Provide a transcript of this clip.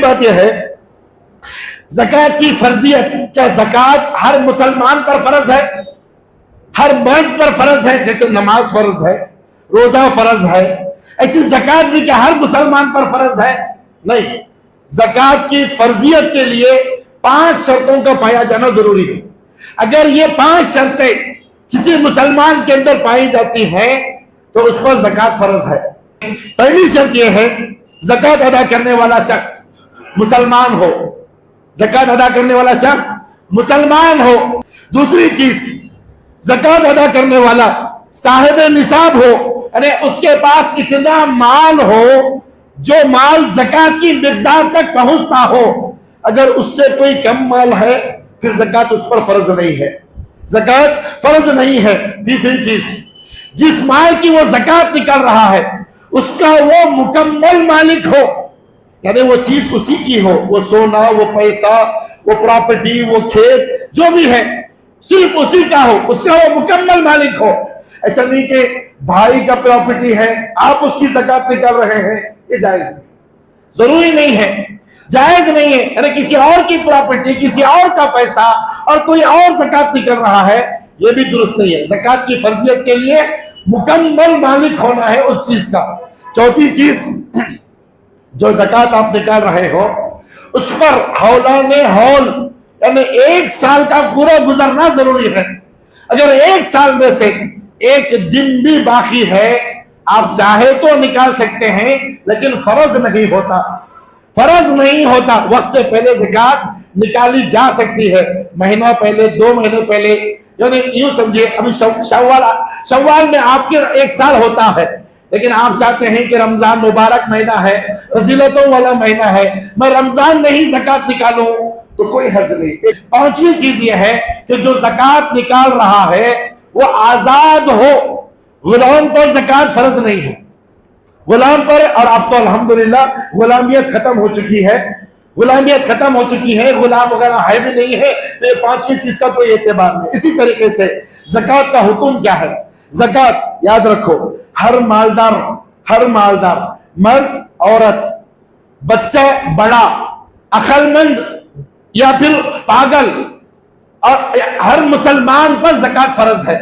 بات یہ ہے زکات کی فرضیت، کیا زکات ہر مسلمان پر فرض ہے؟ ہر مرد پر فرض ہے؟ جیسے نماز فرض ہے، روزہ فرض ہے، ایسی زکات بھی کیا ہر مسلمان پر فرض ہے؟ نہیں، زکات کی فرضیت کے لیے 5 شرطوں کا پایا جانا ضروری ہے۔ اگر یہ 5 شرطیں کسی مسلمان کے اندر پائی جاتی ہیں تو اس پر زکات فرض ہے۔ پہلی شرط یہ ہے زکات ادا کرنے والا شخص مسلمان ہو، زکات ادا کرنے والا شخص مسلمان ہو۔ دوسری چیز، زکات ادا کرنے والا صاحب نصاب ہو، یعنی اس کے پاس اتنا مال ہو جو مال زکات کی مقدار تک پہنچتا ہو۔ اگر اس سے کوئی کم مال ہے پھر زکات اس پر فرض نہیں ہے، زکات فرض نہیں ہے۔ تیسری چیز، جس مال کی وہ زکات نکال رہا ہے اس کا وہ مکمل مالک ہو، یعنی وہ چیز اسی کی ہو، وہ سونا، وہ پیسہ، وہ پراپرٹی، وہ کھیت، جو بھی ہے صرف اسی کا ہو، اس کا وہ مکمل مالک ہو۔ ایسا نہیں کہ بھائی کا پراپرٹی ہے آپ اس کی زکات نکال رہے ہیں، یہ جائز نہیں، ضروری نہیں ہے، جائز نہیں ہے۔ یعنی کسی اور کی پراپرٹی، کسی اور کا پیسہ اور کوئی اور زکات نکل رہا ہے، یہ بھی درست نہیں ہے۔ زکات کی فرضیت کے لیے مکمل مالک ہونا ہے اس چیز کا۔ چوتھی چیز، جو زکات آپ نکال رہے ہو اس پر ہولان ہول، یعنی 1 سال کا پورا گزرنا ضروری ہے۔ اگر 1 سال میں سے 1 دن بھی باقی ہے آپ چاہے تو نکال سکتے ہیں، لیکن فرض نہیں ہوتا، فرض نہیں ہوتا۔ وقت سے پہلے زکات نکالی جا سکتی ہے، مہینہ پہلے، 2 مہینے پہلے، یعنی یوں سمجھے ابھی شوال میں آپ کے 1 سال ہوتا ہے، لیکن آپ چاہتے ہیں کہ رمضان مبارک مہینہ ہے، فضیلتوں والا مہینہ ہے، میں رمضان میں ہی زکات نکالوں تو کوئی حرج نہیں۔ 5ویں چیز یہ ہے کہ جو زکات نکال رہا ہے وہ آزاد ہو، غلام پر زکات فرض نہیں ہے، غلام پر، اور اب تو الحمدللہ غلامیت ختم ہو چکی ہے، غلامیت ختم ہو چکی ہے، غلام وغیرہ ہے بھی نہیں ہے، تو یہ 5ویں چیز کا کوئی اعتبار نہیں۔ اسی طریقے سے زکات کا حکم کیا ہے؟ زکات یاد رکھو، ہر مالدار مرد، عورت، بچہ، بڑا، عقل مند یا پھر پاگل، اور ہر مسلمان پر زکات فرض ہے۔